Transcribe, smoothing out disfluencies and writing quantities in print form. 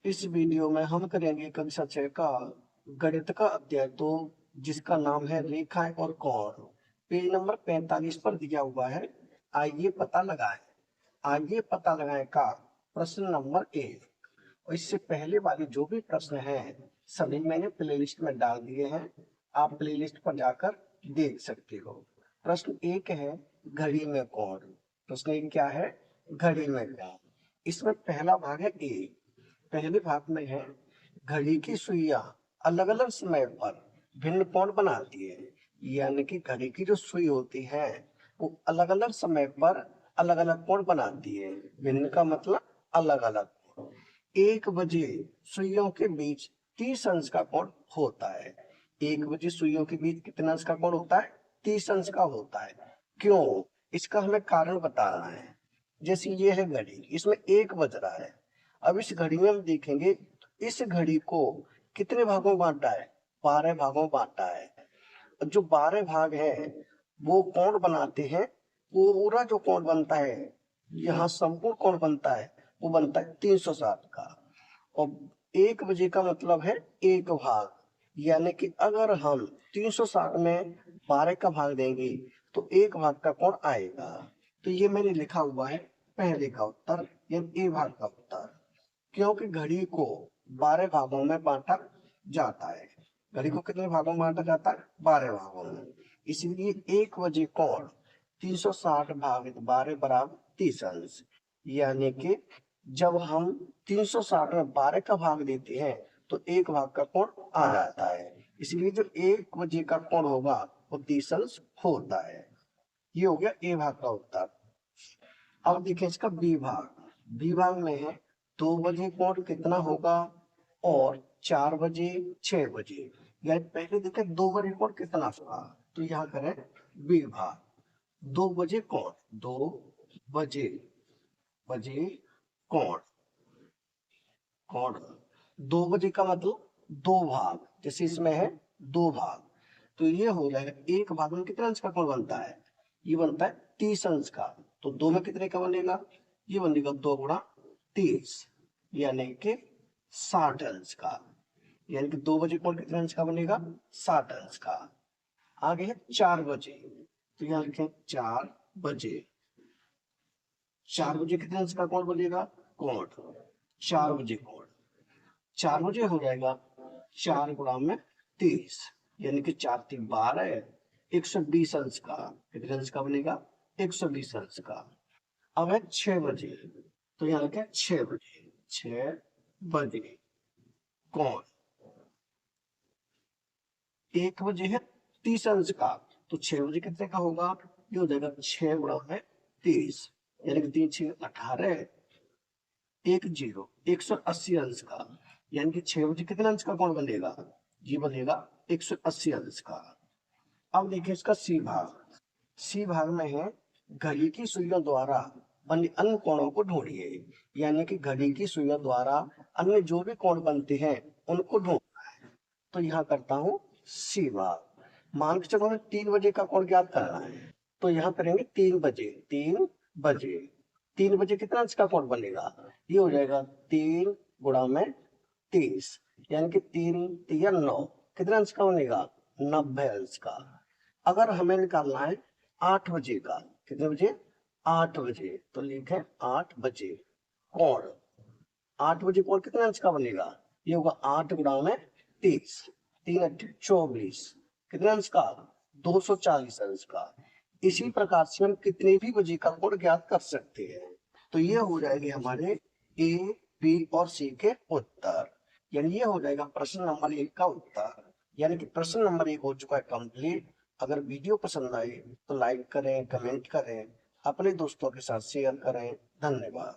इस वीडियो में हम करेंगे कक्षा 6 का गणित का अध्याय 2 जिसका नाम है रेखाएं और कोण। पेज नंबर 45 पर दिया हुआ है। आइए पता लगाएं। आइए पता लगाएं का प्रश्न नंबर 1 और इससे पहले वाले जो भी प्रश्न हैं सभी मैंने प्लेलिस्ट में डाल दिए हैं। आप प्लेलिस्ट पर जाकर देख सकते हो। प्रश्न 1 है घड़ी में कोण। प्रश्न 1 क्या है? घड़ी में कोण। इसमें पहला भाग है ए। पहले भाग में है घड़ी की सुइयां अलग अलग समय पर भिन्न कोण बनाती है। यानी कि घड़ी की जो सुई होती है वो अलग अलग समय पर अलग अलग कोण बनाती है। भिन्न का मतलब अलग अलग। 1 बजे सुइयों के बीच 30 अंश का कोण होता है। 1 बजे सुइयों के बीच कितना अंश का कोण होता है? 30 अंश का होता है। क्यों? इसका हमें कारण बताना है। जैसे ये है घड़ी, इसमें 1 बज रहा है। अब इस घड़ी में हम देखेंगे इस घड़ी को कितने भागों में बांटा है? 12 भागों में बांटा है। जो 12 भाग है वो कोण बनाते हैं। वो पूरा जो कोण बनता है, यहाँ संपूर्ण कोण बनता है, वो बनता है 360 का। और 1 बजे का मतलब है 1 भाग। यानी कि अगर हम 360 में 12 का भाग देंगे तो 1 भाग का कोण आएगा। तो ये मैंने लिखा हुआ है पहले का उत्तर, यानी ए भाग का उत्तर। क्योंकि घड़ी को 12 भागों में बांटा जाता है। घड़ी को कितने भागों में बांटा जाता है? 12 भागों में। इसलिए 1 बजे कोण 360 भागित 12 बराबर 30 अंश। यानी कि जब हम 360 में 12 का भाग देते हैं तो 1 भाग का कोण आ जाता है। इसलिए जो 1 बजे का कोण होगा वो 30 अंश होता है। ये हो गया ए भाग का उत्तर। अब देखिए इसका बी भाग। बी भाग में है 2 बजे कोण कितना होगा और 4 बजे, 6 बजे। यानी पहले देखे 2 बजे कोण कितना होगा, तो यहाँ करें बी भाग। 2 बजे कोण, 2 बजे बजे कोण, कोण 2 बजे का मतलब 2 भाग। जैसे इसमें है 2 भाग, तो ये हो जाएगा 1 भाग में कितने अंश का कोण बनता है? ये बनता है 30 अंश का। तो 2 में कितने का बनेगा? ये बनेगा 2 गुणा 30, यानी कि 60 अंश का। यानी कि 2 बजे कोण कितने अंश का बनेगा? 60 अंश का। आगे है 4 बजे, तो यहाँ लिखें 4 बजे। 4 बजे कितने अंश का कोण बनेगा? कोण 4 बजे कोण 4 बजे हो जाएगा 4 गुणा में 30, यानी कि 4 3 12, 120 अंश का। कितने अंश का बनेगा? 120 अंश का। अब है 6 बजे, तो यहाँ लिखे 6 बजे। 6 बजे कोण 1 बजे है 30 अंश का, तो 6 बजे कितने का होगा? ये हो जाएगा 6 गुणा में 30, यानी कि 3 6 18, 10 180 अंश का। यानी कि 6 बजे कितने अंश का कोण बनेगा? ये बनेगा 180 अंश का। अब देखिए इसका सी भाग। सी भाग में है घड़ी की सुइयों द्वारा बने अन्य कोणों को ढूंढिए। यानी कि घड़ी की सुइयों द्वारा अन्य जो भी कोण बनते हैं उनको ढूंढना है। तो यहाँ करता हूँ सी भाग। मान के चलो हमें 3 बजे का कोण ज्ञात करना है, तो यहाँ करेंगे 3 बजे। 3 बजे 3 बजे कितना अंश का कोण बनेगा? ये हो जाएगा 3 गुणा में 30, यानी कि 3 3 9, कितना अंश का बनेगा? 90 अंश का। अगर हमें निकालना है 8 बजे का, कितने बजे? 8 बजे, तो लिखे 8 बजे कोण। 8 बजे कोण कितने अंश का बनेगा? ये होगा 8 गुणा में 30, 3 8 24, कितने अंश का? 240 अंश का। इसी प्रकार से हम कितने भी बजे का कोण ज्ञात कर सकते हैं। तो ये हो जाएंगे हमारे ए, बी और सी के उत्तर। यानी ये हो जाएगा प्रश्न नंबर 1 का उत्तर। यानी कि प्रश्न नंबर 1 हो चुका है कंप्लीट। अगर वीडियो पसंद आए तो लाइक करें, कमेंट करें, अपने दोस्तों के साथ शेयर करें। धन्यवाद।